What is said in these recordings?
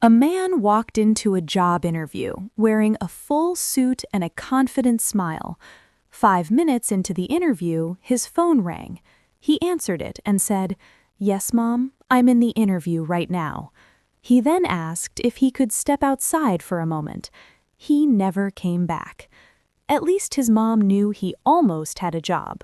A man walked into a job interview wearing a full suit and a confident smile. 5 minutes into the interview, his phone rang. He answered it and said, "Yes, Mom, I'm in the interview right now." He then asked if he could step outside for a moment. He never came back. At least his mom knew he almost had a job.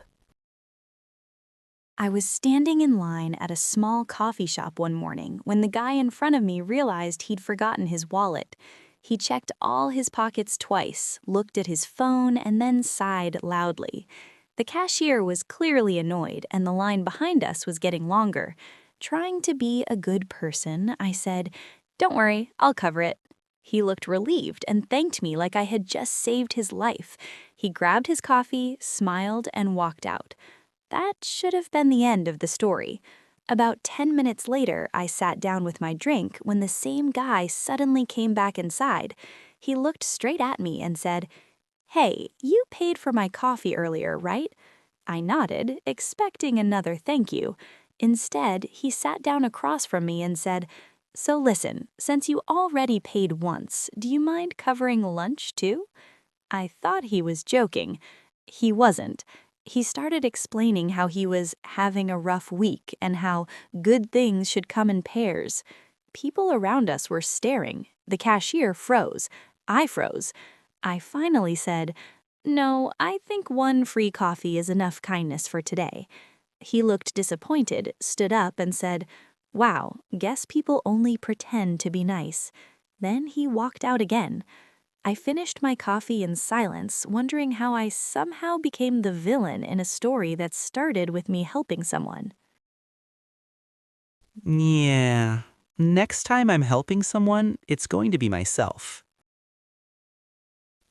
I was standing in line at a small coffee shop one morning when the guy in front of me realized he'd forgotten his wallet. He checked all his pockets twice, looked at his phone, and then sighed loudly. The cashier was clearly annoyed, and the line behind us was getting longer. Trying to be a good person, I said, "Don't worry, I'll cover it." He looked relieved and thanked me like I had just saved his life. He grabbed his coffee, smiled, and walked out. That should have been the end of the story. About 10 minutes later, I sat down with my drink when the same guy suddenly came back inside. He looked straight at me and said, "Hey, you paid for my coffee earlier, right?" I nodded, expecting another thank you. Instead, he sat down across from me and said, "So listen, since you already paid once, do you mind covering lunch too?" I thought he was joking. He wasn't. He started explaining how he was having a rough week and how good things should come in pairs. People around us were staring. The cashier froze. I froze. I finally said, "No, I think one free coffee is enough kindness for today." He looked disappointed, stood up, and said, "Wow, guess people only pretend to be nice." Then he walked out again. I finished my coffee in silence, wondering how I somehow became the villain in a story that started with me helping someone. Yeah. Next time I'm helping someone, it's going to be myself.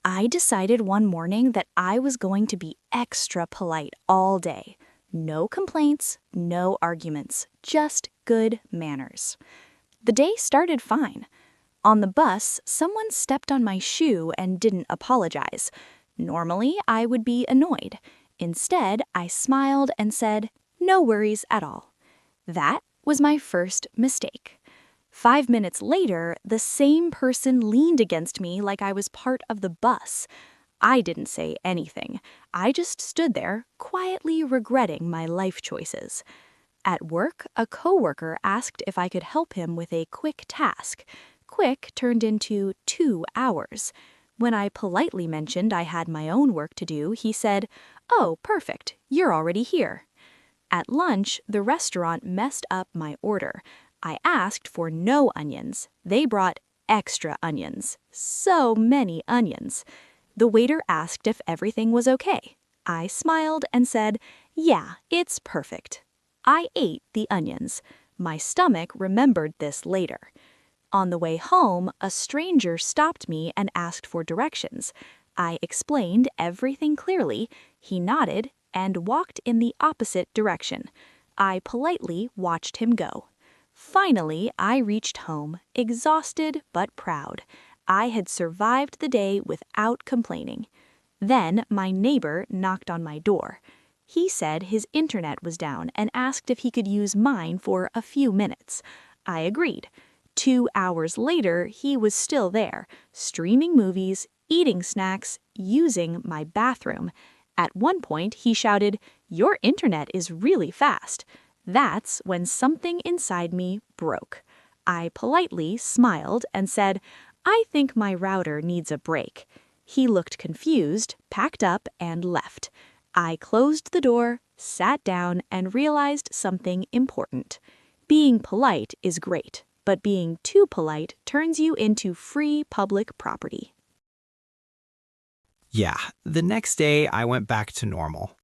I decided one morning that I was going to be extra polite all day. No complaints, no arguments, just good manners. The day started fine. On the bus, someone stepped on my shoe and didn't apologize. Normally, I would be annoyed. Instead, I smiled and said, "No worries at all." That was my first mistake. 5 minutes later, the same person leaned against me like I was part of the bus. I didn't say anything. I just stood there, quietly regretting my life choices. At work, a coworker asked if I could help him with a quick task. Quick turned into 2 hours. When I politely mentioned I had my own work to do, he said, "Oh, perfect, you're already here." At lunch, the restaurant messed up my order. I asked for no onions. They brought extra onions. So many onions. The waiter asked if everything was okay. I smiled and said, "Yeah, it's perfect." I ate the onions. My stomach remembered this later. On the way home, a stranger stopped me and asked for directions. I explained everything clearly. He nodded and walked in the opposite direction. I politely watched him go. Finally, I reached home, exhausted but proud. I had survived the day without complaining. Then my neighbor knocked on my door. He said his internet was down and asked if he could use mine for a few minutes. I agreed. 2 hours later, he was still there, streaming movies, eating snacks, using my bathroom. At one point, he shouted, "Your internet is really fast." That's when something inside me broke. I politely smiled and said, "I think my router needs a break." He looked confused, packed up, and left. I closed the door, sat down, and realized something important. Being polite is great, but being too polite turns you into free public property. Yeah, the next day I went back to normal.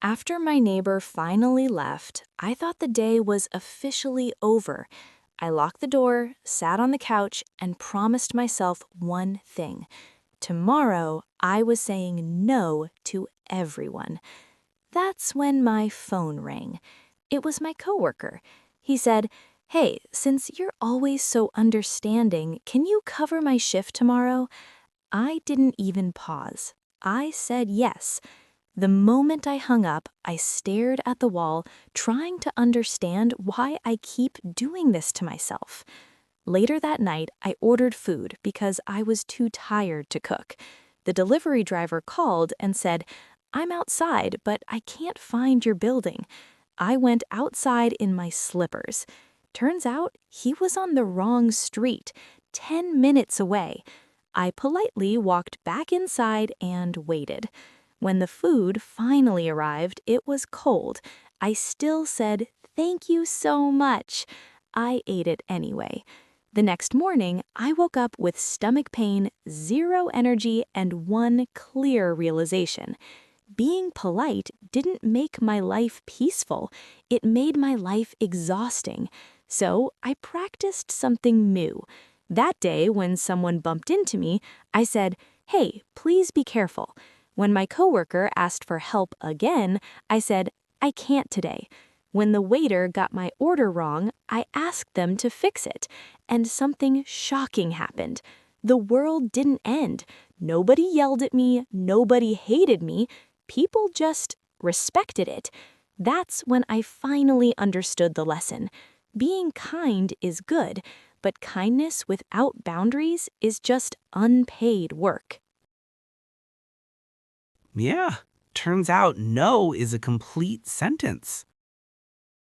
After my neighbor finally left, I thought the day was officially over. I locked the door, sat on the couch, and promised myself one thing. Tomorrow, I was saying no to everyone. That's when my phone rang. It was my coworker. He said, "Hey, since you're always so understanding, can you cover my shift tomorrow?" I didn't even pause. I said yes. The moment I hung up, I stared at the wall, trying to understand why I keep doing this to myself. Later that night, I ordered food because I was too tired to cook. The delivery driver called and said, "I'm outside, but I can't find your building." I went outside in my slippers. Turns out he was on the wrong street, 10 minutes away. I politely walked back inside and waited. When the food finally arrived, it was cold. I still said, "Thank you so much." I ate it anyway. The next morning, I woke up with stomach pain, zero energy, and one clear realization. Being polite didn't make my life peaceful, it made my life exhausting. So I practiced something new. That day, when someone bumped into me, I said, "Hey, please be careful." When my coworker asked for help again, I said, "I can't today." When the waiter got my order wrong, I asked them to fix it. And something shocking happened. The world didn't end. Nobody yelled at me, nobody hated me. People just respected it. That's when I finally understood the lesson. Being kind is good, but kindness without boundaries is just unpaid work. Yeah, turns out no is a complete sentence.